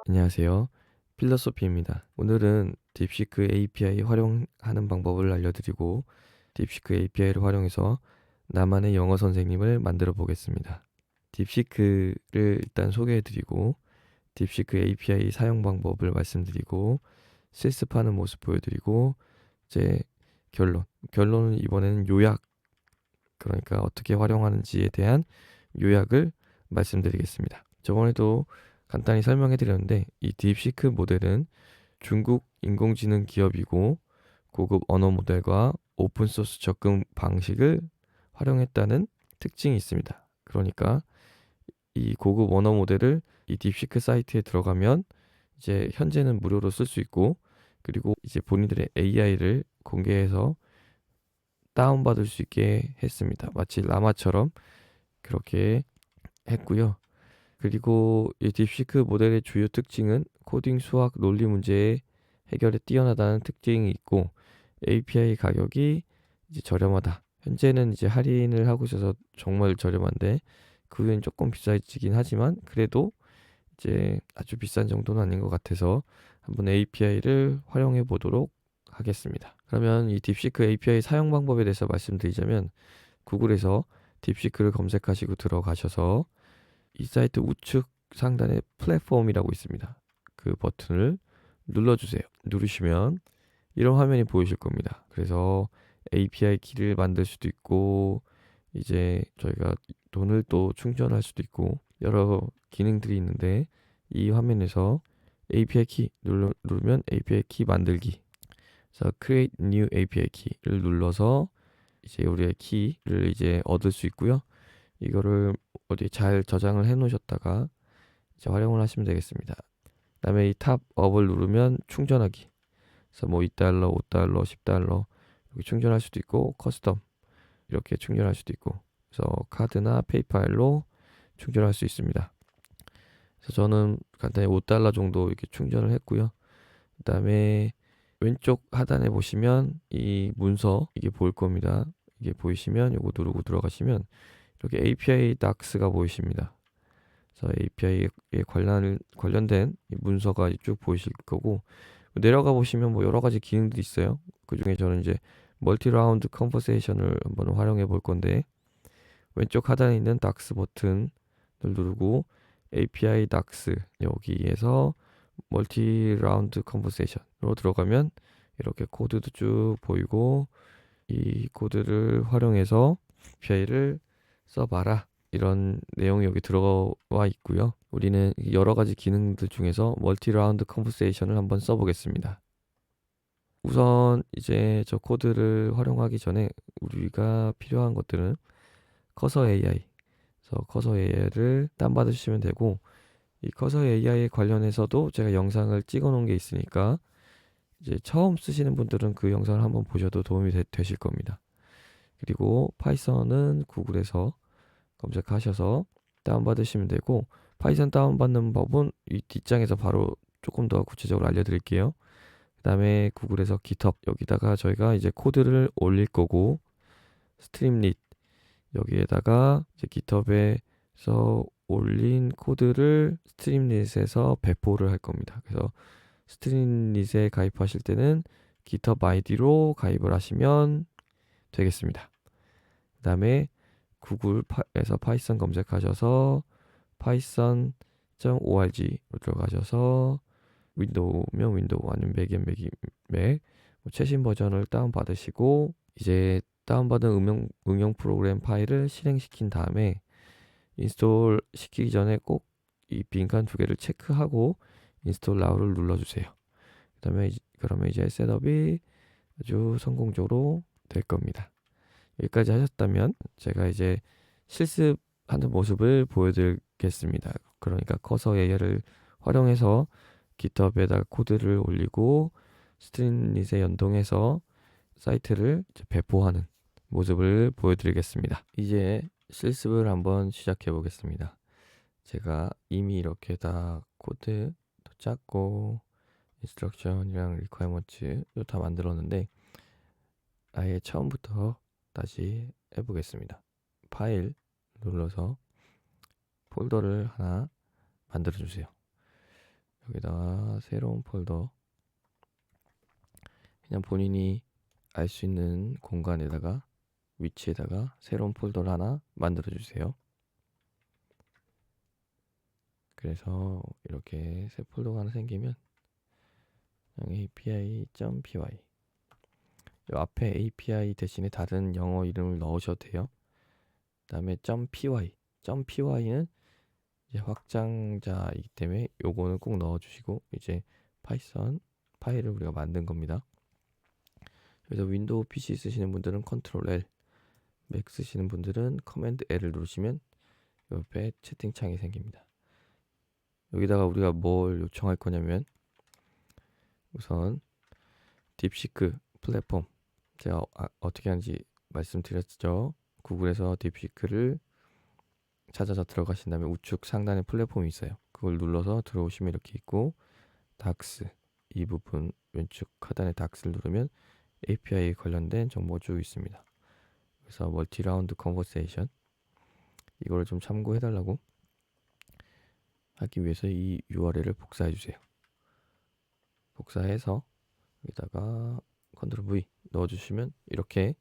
안녕하세요. 필로소피입니다. 오늘은 딥시크 API 활용하는 방법을 알려드리고 딥시크 API를 활용해서 나만의 영어 선생님을 만들어 보겠습니다. 딥시크를 일단 소개해드리고 딥시크 API 사용 방법을 말씀드리고 실습하는 모습 보여드리고 이제 결론은 이번에는 요약, 그러니까 어떻게 활용하는지에 대한 요약을 말씀드리겠습니다. 저번에도 간단히 설명해 드렸는데 이 딥시크 모델은 중국 인공지능 기업이고 고급 언어 모델과 오픈소스 접근 방식을 활용했다는 특징이 있습니다. 그러니까 이 고급 언어 모델을 이 딥시크 사이트에 들어가면 이제 현재는 무료로 쓸 수 있고, 그리고 이제 본인들의 AI를 공개해서 다운받을 수 있게 했습니다. 마치 라마처럼 그렇게 했고요. 그리고 이 딥시크 모델의 주요 특징은 코딩, 수학, 논리 문제의 해결에 뛰어나다는 특징이 있고 API 가격이 이제 저렴하다. 현재는 이제 할인을 하고 있어서 정말 저렴한데 그 후엔 조금 비싸지긴 하지만 그래도 이제 아주 비싼 정도는 아닌 것 같아서 한번 API를 활용해 보도록 하겠습니다. 그러면 이 딥시크 API 사용 방법에 대해서 말씀드리자면 구글에서 딥시크를 검색하시고 들어가셔서 이 사이트 우측 상단에 플랫폼이라고 있습니다. 그 버튼을 눌러주세요. 누르시면 이런 화면이 보이실 겁니다. 그래서 API 키를 만들 수도 있고 이제 저희가 돈을 또 충전할 수도 있고 여러 기능들이 있는데 이 화면에서 API 키 누르면 API 키 만들기, 그래서 Create New API 키를 눌러서 이제 우리의 키를 이제 얻을 수 있고요. 이거를 어디 잘 저장을 해 놓으셨다가 이제 활용을 하시면 되겠습니다. 그다음에 이 탑 업을 누르면 충전하기. 그래서 뭐 2달러, 5달러, 10달러 이렇게 충전할 수도 있고 커스텀 이렇게 충전할 수도 있고, 그래서 카드나 페이팔로 충전할 수 있습니다. 그래서 저는 간단히 5달러 정도 이렇게 충전을 했고요. 그다음에 왼쪽 하단에 보시면 이 문서 이게 보일 겁니다. 이게 보이시면 이거 누르고 들어가시면 이렇게 API Docs가 보이십니다. 그래서 API에 관련된 문서가 쭉 보이실 거고, 내려가 보시면 뭐 여러 가지 기능들이 있어요. 그 중에 저는 이제 멀티 라운드 컨버세이션을 한번 활용해 볼 건데 왼쪽 하단에 있는 Docs 버튼을 누르고 API Docs 여기에서 멀티 라운드 컨버세이션으로 들어가면 이렇게 코드도 쭉 보이고 이 코드를 활용해서 API를 써봐라, 이런 내용이 여기 들어와 있고요. 우리는 여러 가지 기능들 중에서 멀티 라운드 컨버세이션을 한번 써보겠습니다. 우선 이제 저 코드를 활용하기 전에 우리가 필요한 것들은 커서 AI, 그래서 커서 AI를 다운받으시면 되고, 이 커서 AI에 관련해서도 제가 영상을 찍어 놓은 게 있으니까 이제 처음 쓰시는 분들은 그 영상을 한번 보셔도 도움이 되실 겁니다. 그리고 파이썬은 구글에서 검색하셔서 다운받으시면 되고, 파이썬 다운받는 법은 이 뒷장에서 바로 조금 더 구체적으로 알려드릴게요. 그 다음에 구글에서 GitHub 여기다가 저희가 이제 코드를 올릴 거고, 스트림릿 여기에다가 이제 GitHub에서 올린 코드를 스트림릿에서 배포를 할 겁니다. 그래서 스트림릿에 가입하실 때는 GitHub 아이디로 가입을 하시면 되겠습니다. 그 다음에 구글에서 파이썬 검색하셔서 python.org로 들어가셔서 윈도우면 윈도우 아니면 맥이면 맥 최신 버전을 다운받으시고 이제 다운받은 응용 프로그램 파일을 실행시킨 다음에 인스톨 시키기 전에 꼭 이 빈칸 두 개를 체크하고 인스톨 나우를 눌러주세요. 그러면 이제 셋업이 아주 성공적으로 될 겁니다. 여기까지 하셨다면 제가 이제 실습하는 모습을 보여드리겠습니다. 그러니까 커서 AI를 활용해서 GitHub에다가 코드를 올리고 스트링릿에 연동해서 사이트를 배포하는 모습을 보여드리겠습니다. 이제 실습을 한번 시작해 보겠습니다. 제가 이미 이렇게 다 코드 짰고 인스트럭션이랑 리퀘어먼트 다 만들었는데 아예 처음부터 다시 해보겠습니다. 파일 눌러서 폴더를 하나 만들어 주세요. 여기다가 새로운 폴더, 그냥 본인이 알 수 있는 공간에다가 위치에다가 새로운 폴더를 하나 만들어 주세요. 그래서 이렇게 새 폴더가 하나 생기면 api.py, 이 앞에 API 대신에 다른 영어 이름을 넣으셔도 돼요. 그다음에 .py, .py는 이제 확장자이기 때문에 요거는 꼭 넣어주시고, 이제 파이썬 파일을 우리가 만든 겁니다. 그래서 윈도우 PC 쓰시는 분들은 컨트롤 L, 맥 쓰시는 분들은 커맨드 L을 누르시면 옆에 채팅창이 생깁니다. 여기다가 우리가 뭘 요청할 거냐면, 우선 딥시크 플랫폼, 제가 어떻게 하는지 말씀드렸죠. 구글에서 딥시크를 찾아서 들어가신 다음에 우측 상단에 플랫폼이 있어요. 그걸 눌러서 들어오시면 이렇게 있고, 닥스, 이 부분 왼쪽 하단에 닥스를 누르면 API 관련된 정보가 쭉 있습니다. 그래서 멀티 라운드 컨버세이션, 이거를 좀 참고해 달라고 하기 위해서 이 URL을 복사해 주세요. 복사해서 여기다가 컨트롤 V 넣어 주시면 이렇게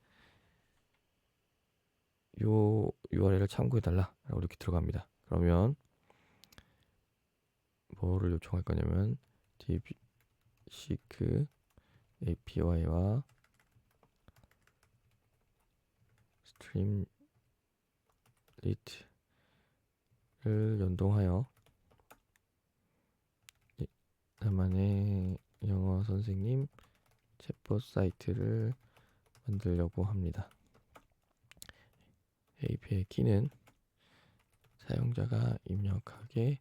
요 URL을 참고해 달라 라고 이렇게 들어갑니다. 그러면 뭐를 요청할 거냐면 딥시크 API와 스트림리트를 연동하여 나만의 영어 선생님 챗봇 사이트를 만들려고 합니다. API 키는 사용자가 입력하게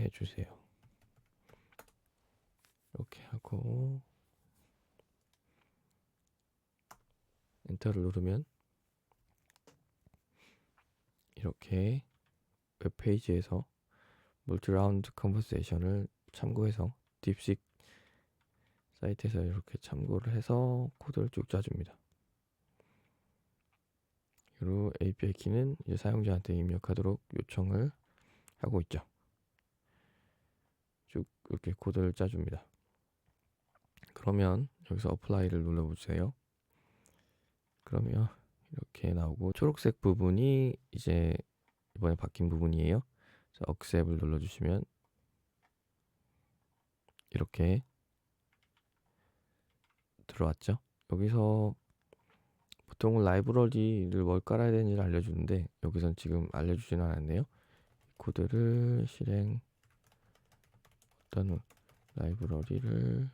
해주세요. 이렇게 하고 엔터를 누르면 이렇게 웹페이지에서 멀티라운드 컨버세이션을 참고해서 딥식 사이트에서 이렇게 참고를 해서 코드를 쭉 짜줍니다. 그리고 API 키는 이제 사용자한테 입력하도록 요청을 하고 있죠. 쭉 이렇게 코드를 짜줍니다. 그러면 여기서 어플라이를 눌러보세요. 그러면 이렇게 나오고, 초록색 부분이 이제 이번에 바뀐 부분이에요. 억셉을 눌러주시면 이렇게 들어왔죠. 여기서 보통은 라이브러리를 뭘 깔아야 되는지를 알려주는데, 여기선 지금 알려주지는 않았네요. 코드를 어떤 라이브러리를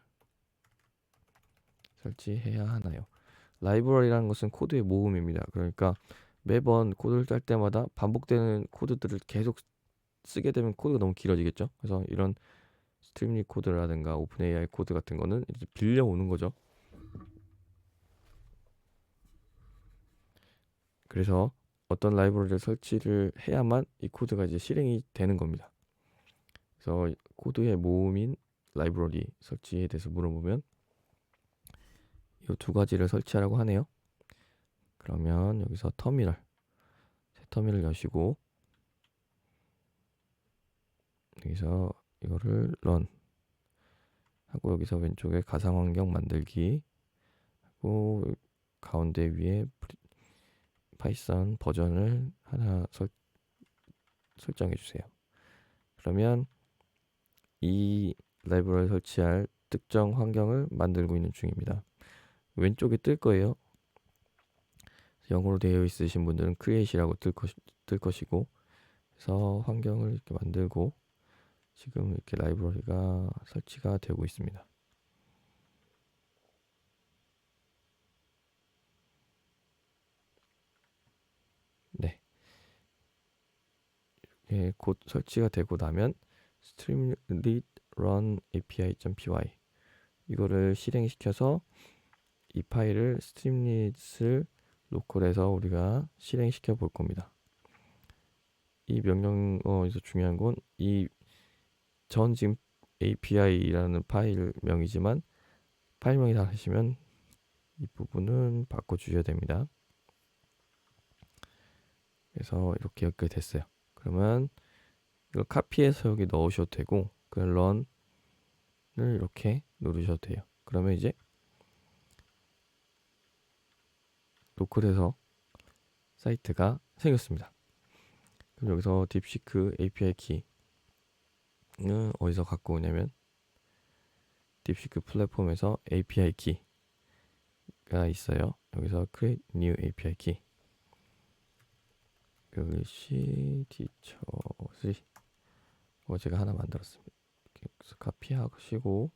설치해야 하나요? 라이브러리라는 것은 코드의 모음입니다. 그러니까 매번 코드를 짤 때마다 반복되는 코드들을 계속 쓰게 되면 코드가 너무 길어지겠죠. 그래서 이런 스트림리 코드라든가 오픈 AI 코드 같은 거는 이제 빌려오는 거죠. 그래서 어떤 라이브러리를 설치를 해야만 이 코드가 이제 실행이 되는 겁니다. 그래서 코드의 모음인 라이브러리 설치에 대해서 물어보면 이 두 가지를 설치하라고 하네요. 그러면 여기서 새 터미널 여시고, 여기서 이거를 런 하고, 여기서 왼쪽에 가상환경 만들기 하고, 가운데 위에 파이썬 버전을 하나 설정해 주세요. 그러면 이 라이브러리 설치할 특정 환경을 만들고 있는 중입니다. 왼쪽에 뜰 거예요. 영어로 되어 있으신 분들은 create이라고 뜰 것이고, 그래서 환경을 이렇게 만들고 지금 이렇게 라이브러리가 설치가 되고 있습니다. 네, 이렇게 곧 설치가 되고 나면 streamlit run api.py 이거를 실행시켜서 이 파일을 streamlit을 로컬에서 우리가 실행시켜 볼 겁니다. 이 명령어에서 중요한 건 이 전 지금 API라는 파일명이지만 파일명이 다르시면 이 부분은 바꿔주셔야 됩니다. 그래서 이렇게 여기까지 됐어요. 그러면 이걸 카피해서 여기 넣으셔도 되고 그냥 런을 이렇게 누르셔도 돼요. 그러면 이제 로컬에서 사이트가 생겼습니다. 그럼 여기서 딥시크 API 키는 어디서 갖고 오냐면 딥시크 플랫폼에서 API 키가 있어요. 여기서 create new API key 글씨 티처 3 제가 하나 만들었습니다. 그래서 카피하시고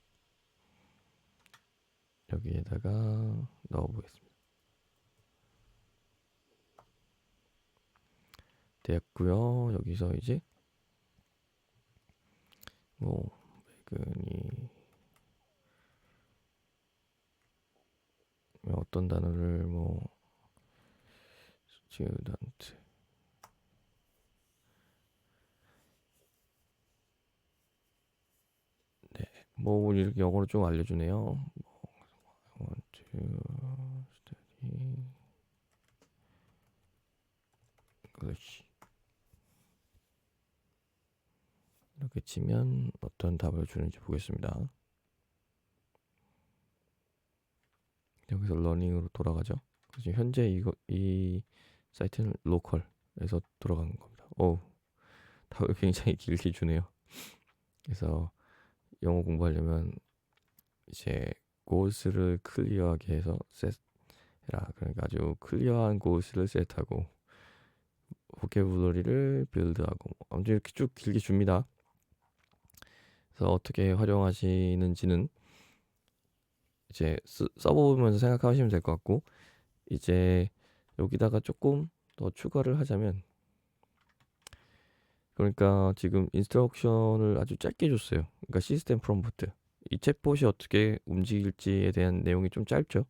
여기에다가 넣어보겠습니다. 됐고요. 여기서 이제 뭐 매근이 어떤 단어를 뭐 스튜던트 네, 뭐 이렇게 영어로 좀 알려주네요. want to study English 이렇게 치면 어떤 답을 주는지 보겠습니다. 여기서 러닝으로 돌아가죠. 그래서 현재 이 사이트는 로컬에서 돌아가는 겁니다. 답을 굉장히 길게 주네요. 그래서 영어 공부하려면 이제 고스를 클리어하게 해서 셋해라. 그러니까 아주 클리어한 고스를 셋하고 보케블러리를 빌드하고 아무튼 이렇게 쭉 길게 줍니다. 그래서 어떻게 활용하시는지는 이제 써보면서 생각하시면 될 것 같고 이제 여기다가 조금 더 추가를 하자면 그러니까 지금 인스트럭션을 아주 짧게 줬어요. 그러니까 시스템 프롬프트 이 챗봇이 어떻게 움직일지에 대한 내용이 좀 짧죠.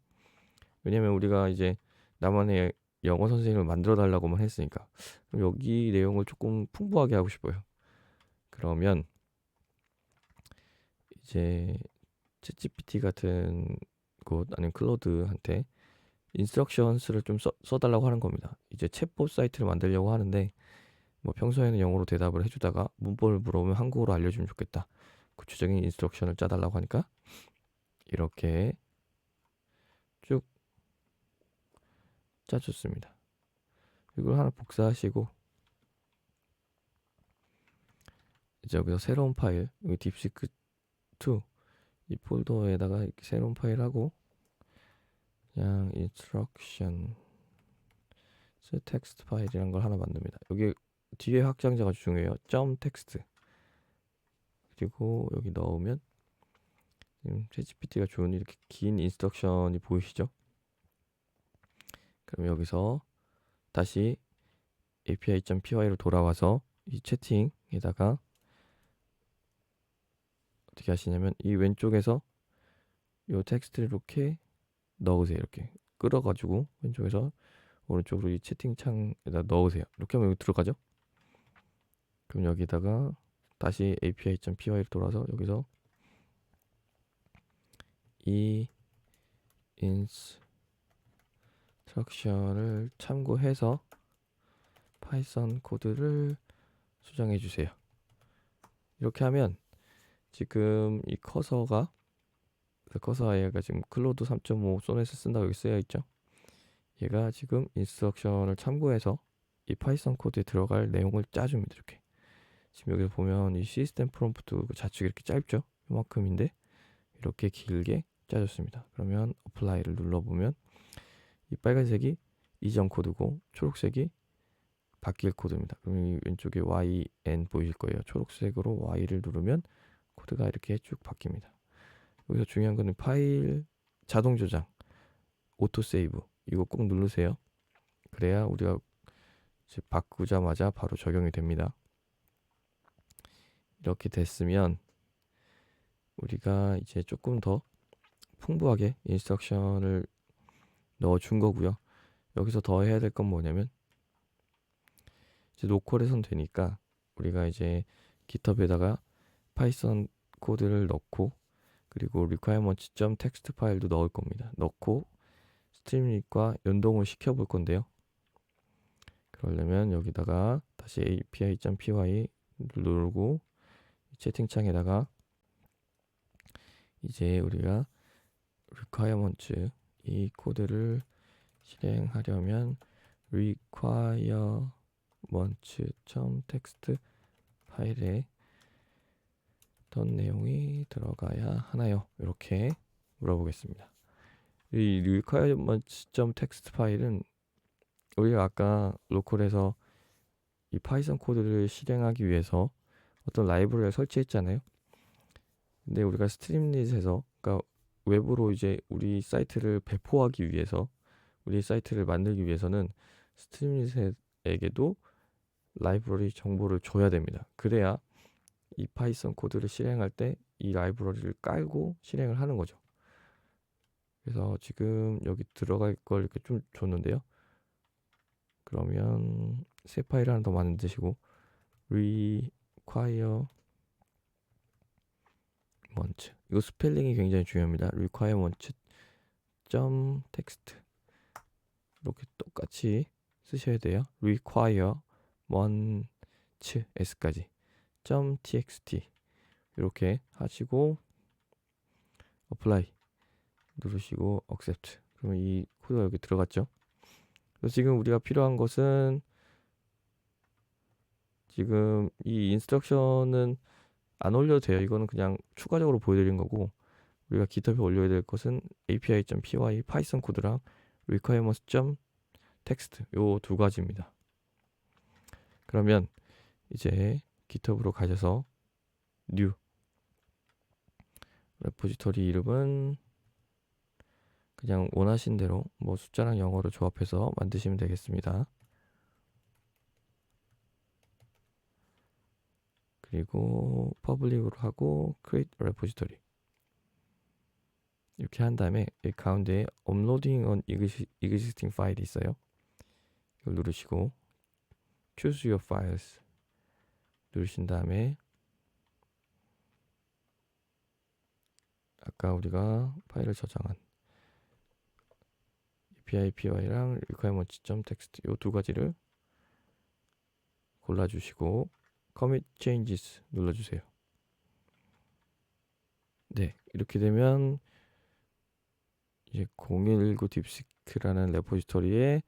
왜냐면 우리가 이제 나만의 영어 선생님을 만들어 달라고만 했으니까 그럼 여기 내용을 조금 풍부하게 하고 싶어요. 그러면 이제 챗GPT 같은 곳 아니면 클로드한테 인스트럭션스를 좀 써달라고 하는 겁니다. 이제 챗봇 사이트를 만들려고 하는데 뭐 평소에는 영어로 대답을 해주다가 문법을 물어보면 한국어로 알려주면 좋겠다. 구체적인 인스트럭션을 짜달라고 하니까 이렇게 쭉 짜줬습니다. 이걸 하나 복사하시고 이제 여기서 새로운 파일 여기 딥시크 2 이 폴더에다가 이렇게 새로운 파일 하고 그냥 instruction 텍스트 파일이란 걸 하나 만듭니다. 여기 뒤에 확장자가 중요해요. 점 텍스트 그리고 여기 넣으면 챗GPT가 주는 이렇게 긴 인스트럭션이 보이시죠? 그럼 여기서 다시 api.py로 돌아와서 이 채팅에다가 어떻게 하시냐면 이 왼쪽에서 이 텍스트를 이렇게 넣으세요. 이렇게 끌어가지고 왼쪽에서 오른쪽으로 이 채팅창에다 넣으세요. 이렇게 하면 여기 들어가죠. 그럼 여기다가 다시 api.py로 돌아서 여기서 이 인스트럭션을 참고해서 파이썬 코드를 수정해 주세요. 이렇게 하면 지금 이 커서가 얘가 지금 클로드 3.5 소넷을 쓴다고 여기 쓰여 있죠. 얘가 지금 인스트럭션을 참고해서 이 파이썬 코드에 들어갈 내용을 짜줍니다. 이렇게 지금 여기 보면 이 시스템 프롬프트 좌측이 이렇게 짧죠. 이만큼인데 이렇게 길게 짜줬습니다. 그러면 어플라이를 눌러보면 이 빨간색이 이전 코드고 초록색이 바뀔 코드입니다. 그럼 이 왼쪽에 YN 보이실 거예요. 초록색으로 Y를 누르면 코드가 이렇게 쭉 바뀝니다. 여기서 중요한 거는 파일 자동 저장, 오토 세이브 이거 꼭 누르세요. 그래야 우리가 이제 바꾸자마자 바로 적용이 됩니다. 이렇게 됐으면 우리가 이제 조금 더 풍부하게 인스트럭션을 넣어준 거고요. 여기서 더 해야 될 건 뭐냐면 이제 노컬에선 되니까 우리가 이제 GitHub에다가 파이썬 코드를 넣고 그리고 requirements.txt 파일도 넣을 겁니다. 넣고 스트림릿과 연동을 시켜 볼 건데요. 그러려면 여기다가 다시 api.py 누르고 채팅창에다가 이제 우리가 requirements 이 코드를 실행하려면 requirements.txt 파일에 어떤 내용이 들어가야 하나요? 이렇게 물어보겠습니다. 이 requirements.txt 파일은 우리가 아까 로컬에서 이 파이썬 코드를 실행하기 위해서 어떤 라이브러리를 설치했잖아요. 근데 우리가 스트림릿에서, 그러니까 외부로 이제 우리 사이트를 배포하기 위해서, 우리 사이트를 만들기 위해서는 스트림릿에게도 라이브러리 정보를 줘야 됩니다. 그래야 이 파이썬 코드를 실행할 때 이 라이브러리를 깔고 실행을 하는 거죠. 그래서 지금 여기 들어갈 걸 이렇게 좀 줬는데요. 그러면 새 파일 하나 더 만드시고 requirement, 이거 스펠링이 굉장히 중요합니다. requirements.txt 이렇게 똑같이 쓰셔야 돼요. requirements,s까지 .txt 이렇게 하시고 apply 누르시고 accept. 그러면 이 코드가 여기 들어갔죠. 그래서 지금 우리가 필요한 것은, 지금 이 인스트럭션은 안 올려도 돼요. 이거는 그냥 추가적으로 보여드린 거고, 우리가 GitHub에 올려야 될 것은 api.py 파이썬 코드랑 requirements.txt 요 두 가지입니다. 그러면 이제 GitHub으로 가셔서 new 레포지토리 이름은 그냥 원하신 대로 뭐 숫자랑 영어로 조합해서 만드시면 되겠습니다. 그리고 public으로 하고 create repository 이렇게 한 다음에 이 가운데에 uploading on existing file 있어요. 이걸 누르시고 choose your files 누르신 다음에 아까 우리가 파일을 저장한 api.py랑 requirements.txt 이 두 가지를 골라주시고 commit changes 눌러주세요. 네, 이렇게 되면 이제 019 딥시크라는 레포지토리에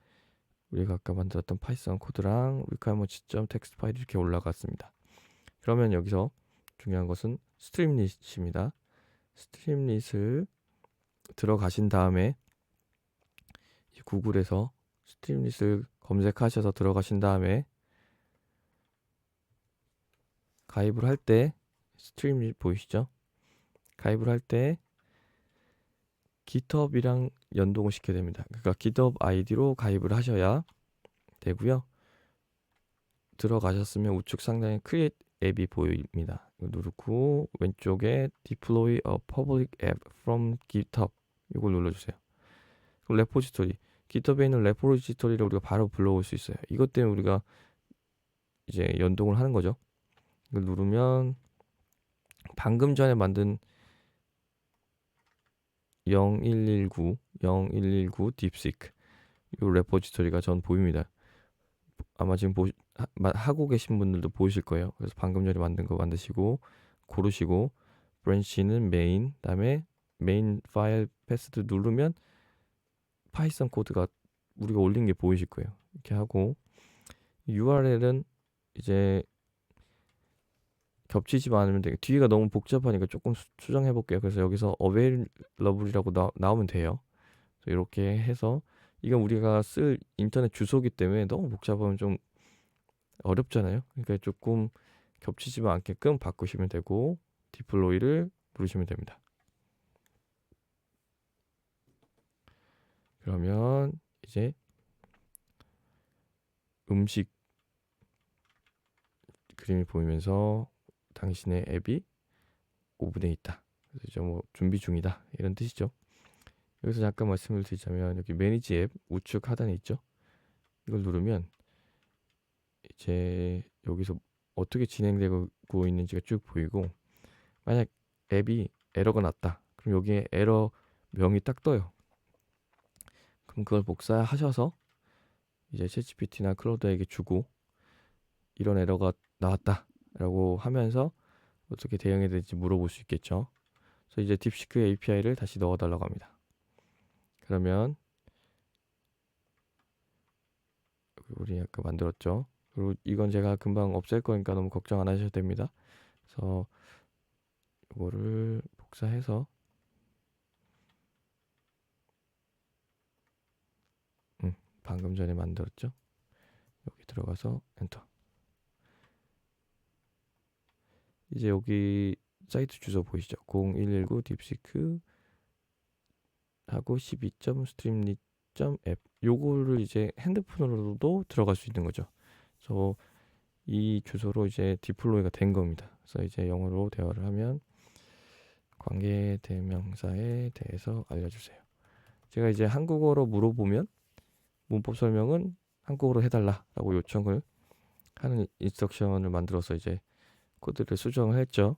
우리가 아까 만들었던 파이썬 코드랑 requirements.txt 파일이 이렇게 올라갔습니다. 그러면 여기서 중요한 것은 스트림릿입니다. 스트림릿을 들어가신 다음에 구글에서 스트림릿을 검색하셔서 들어가신 다음에 가입을 할 때 스트림릿 보이시죠? 가입을 할 때 GitHub이랑 연동을 시켜야 됩니다. 그러니까 GitHub 아이디로 가입을 하셔야 되고요. 들어가셨으면 우측 상단에 Create 앱이 보입니다. 누르고 왼쪽에 Deploy a Public App from GitHub 이걸 눌러주세요. 그럼 레포지토리, GitHub에 있는 레포지토리를 우리가 바로 불러올 수 있어요. 이것 때문에 우리가 이제 연동을 하는 거죠. 이걸 누르면 방금 전에 만든 0119 DeepSeek 이 레포지토리가 전 보입니다. 아마 지금 하고 계신 분들도 보이실 거예요. 그래서 방금 전에 만든 거 만드시고 고르시고 브랜치는 메인, 다음에 메인 파일 패스도 누르면 파이썬 코드가 우리가 올린 게 보이실 거예요. 이렇게 하고 URL은 이제 겹치지만 않으면 되게 뒤가 너무 복잡하니까 조금 수정해 볼게요. 그래서 여기서 available이라고 나오면 돼요. 이렇게 해서 이건 우리가 쓸 인터넷 주소기 때문에 너무 복잡하면 좀 어렵잖아요. 그러니까 조금 겹치지만 않게끔 바꾸시면 되고 디플로이를 누르시면 됩니다. 그러면 이제 음식 그림이 보이면서 당신의 앱이 오븐에 있다. 그래서 이제 뭐 준비 중이다 이런 뜻이죠. 여기서 잠깐 말씀을 드리자면 여기 매니지 앱 우측 하단에 있죠. 이걸 누르면 이제 여기서 어떻게 진행되고 있는지가 쭉 보이고, 만약 앱이 에러가 났다 그럼 여기에 에러 명이 딱 떠요. 그럼 그걸 복사하셔서 이제 챗GPT나 클라우드에게 주고 이런 에러가 나왔다라고 하면서 어떻게 대응해야 될지 물어볼 수 있겠죠. 그래서 이제 딥시크 API를 다시 넣어달라고 합니다. 그러면 우리 아까 만들었죠. 그리고 이건 제가 금방 없앨 거니까 너무 걱정 안 하셔도 됩니다. 그래서 이거를 복사해서 방금 전에 만들었죠. 여기 들어가서 엔터. 이제 여기 사이트 주소 보이시죠? 0119 딥시크 하고 12.streamlit.app 요거를 이제 핸드폰으로도 들어갈 수 있는 거죠. 그래서 이 주소로 이제 디플로이가 된 겁니다. 그래서 이제 영어로 대화를 하면 관계 대명사에 대해서 알려주세요. 제가 이제 한국어로 물어보면 문법 설명은 한국어로 해달라라고 요청을 하는 인스트럭션을 만들어서 이제 코드를 수정을 했죠.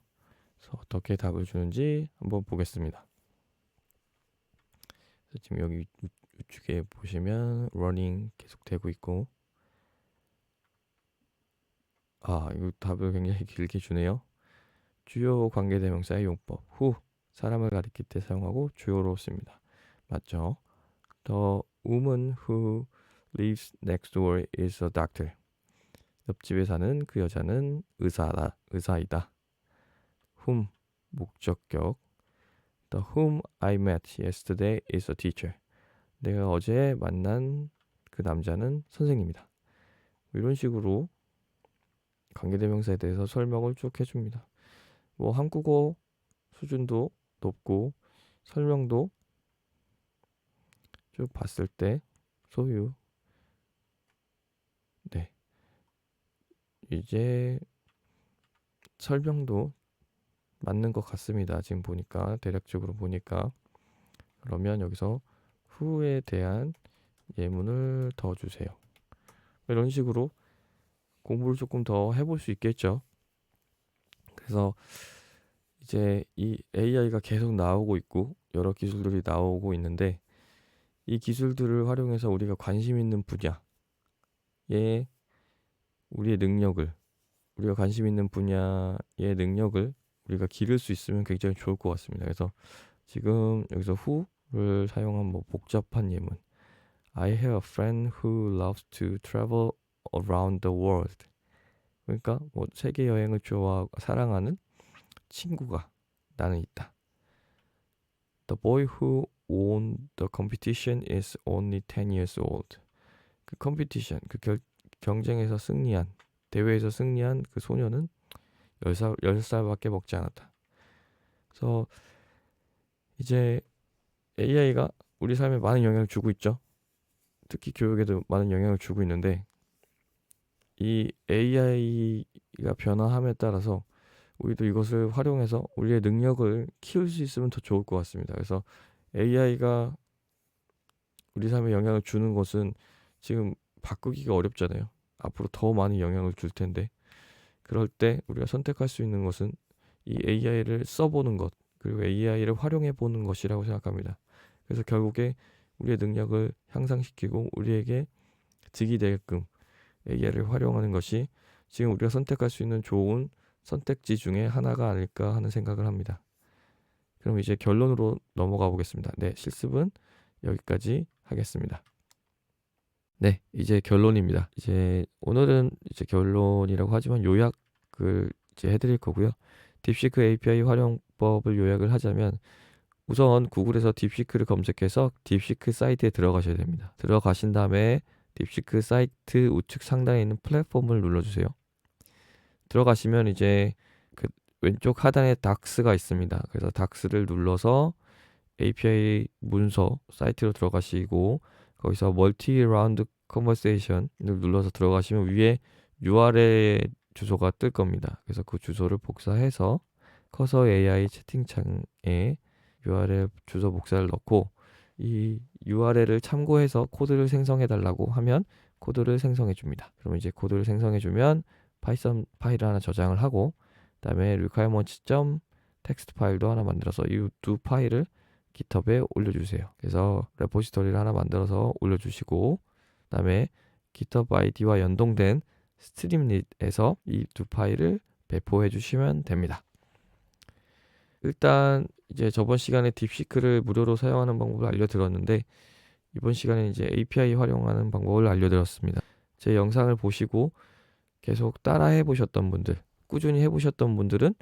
그래서 어떻게 답을 주는지 한번 보겠습니다. 지금 여기 우측에 보시면 러닝 계속 되고 있고, 이거 답을 굉장히 길게 주네요. 주요 관계대명사의 용법. 후, 사람을 가리킬 때 사용하고 주요로 씁니다. 맞죠? The woman who lives next door is a doctor. 옆집에 사는 그 여자는 의사이다. whom, 목적격. The whom I met yesterday is a teacher. 내가 어제 만난 그 남자는 선생님이다. 이런 식으로 관계대명사에 대해서 설명을 쭉 해줍니다. 뭐 한국어 수준도 높고 설명도 쭉 봤을 때 소유. 네. 이제 설명도 맞는 것 같습니다. 지금 보니까 대략적으로 보니까. 그러면 여기서 후에 대한 예문을 더 주세요. 이런 식으로 공부를 조금 더 해볼 수 있겠죠. 그래서 이제 이 AI가 계속 나오고 있고 여러 기술들이 나오고 있는데 이 기술들을 활용해서 우리가 관심 있는 분야에 우리가 관심 있는 분야의 능력을 우리가 기를 수 있으면 굉장히 좋을 것 같습니다. 그래서 지금 여기서 who를 사용한 뭐 복잡한 예문. I have a friend who loves to travel around the world. 그러니까 뭐 세계 여행을 사랑하는 친구가 나는 있다. The boy who won the competition is only 10 years old. 그 컴피티션, 경쟁에서 승리한, 대회에서 승리한 그 소녀는 10살밖에 먹지 않았다. 그래서 이제 AI가 우리 삶에 많은 영향을 주고 있죠. 특히 교육에도 많은 영향을 주고 있는데 이 AI가 변화함에 따라서 우리도 이것을 활용해서 우리의 능력을 키울 수 있으면 더 좋을 것 같습니다. 그래서 AI가 우리 삶에 영향을 주는 것은 지금 바꾸기가 어렵잖아요. 앞으로 더 많은 영향을 줄 텐데 그럴 때 우리가 선택할 수 있는 것은 이 AI를 써보는 것 그리고 AI를 활용해 보는 것이라고 생각합니다. 그래서 결국에 우리의 능력을 향상시키고 우리에게 득이 되게끔 AI를 활용하는 것이 지금 우리가 선택할 수 있는 좋은 선택지 중에 하나가 아닐까 하는 생각을 합니다. 그럼 이제 결론으로 넘어가 보겠습니다. 네, 실습은 여기까지 하겠습니다. 네, 이제 결론입니다. 이제 오늘은 이제 결론이라고 하지만 요약을 이제 해드릴 거고요. 딥시크 API 활용법을 요약을 하자면 우선 구글에서 딥시크를 검색해서 딥시크 사이트에 들어가셔야 됩니다. 들어가신 다음에 딥시크 사이트 우측 상단에 있는 플랫폼을 눌러주세요. 들어가시면 이제 그 왼쪽 하단에 닥스가 있습니다. 그래서 닥스를 눌러서 API 문서 사이트로 들어가시고 거기서 멀티 라운드 컨버세이션을 눌러서 들어가시면 위에 URL 주소가 뜰 겁니다. 그래서 그 주소를 복사해서 커서 AI 채팅창에 URL 주소 복사를 넣고 이 URL을 참고해서 코드를 생성해 달라고 하면 코드를 생성해 줍니다. 그럼 이제 코드를 생성해 주면 파이썬 파일을 하나 저장을 하고 그다음에 requirements.txt 파일도 하나 만들어서 이 두 파일을 GitHub에 올려주세요. 그래서 레포지토리를 하나 만들어서 올려주시고, 그다음에 GitHub ID와 연동된 스트림릿에서 이 두 파일을 배포해 주시면 됩니다. 일단 이제 저번 시간에 딥시크를 무료로 사용하는 방법을 알려드렸는데, 이번 시간에 이제 API 활용하는 방법을 알려드렸습니다. 제 영상을 보시고 계속 따라 해보셨던 분들, 꾸준히 해보셨던 분들은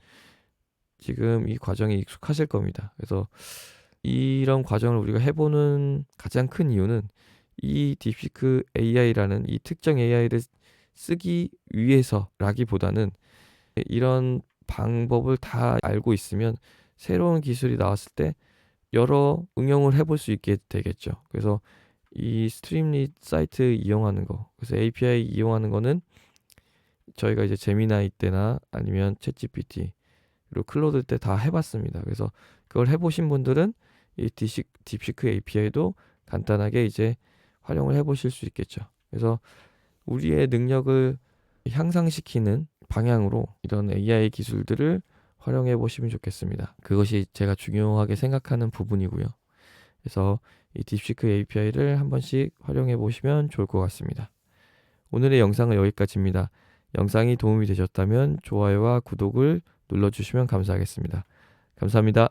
지금 이 과정에 익숙하실 겁니다. 그래서 이런 과정을 우리가 해보는 가장 큰 이유는 이 딥시크 AI라는 이 특정 AI를 쓰기 위해서라기보다는, 이런 방법을 다 알고 있으면 새로운 기술이 나왔을 때 여러 응용을 해볼 수 있게 되겠죠. 그래서 이 스트림릿 사이트 이용하는 거, 그래서 API 이용하는 거는 저희가 이제 제미나이 때나 아니면 챗GPT 그리고 클로드 때 다 해봤습니다. 그래서 그걸 해보신 분들은 이 딥시크 API도 간단하게 이제 활용을 해보실 수 있겠죠. 그래서 우리의 능력을 향상시키는 방향으로 이런 AI 기술들을 활용해 보시면 좋겠습니다. 그것이 제가 중요하게 생각하는 부분이고요. 그래서 이 딥시크 API를 한 번씩 활용해 보시면 좋을 것 같습니다. 오늘의 영상은 여기까지입니다. 영상이 도움이 되셨다면 좋아요와 구독을 눌러주시면 감사하겠습니다. 감사합니다.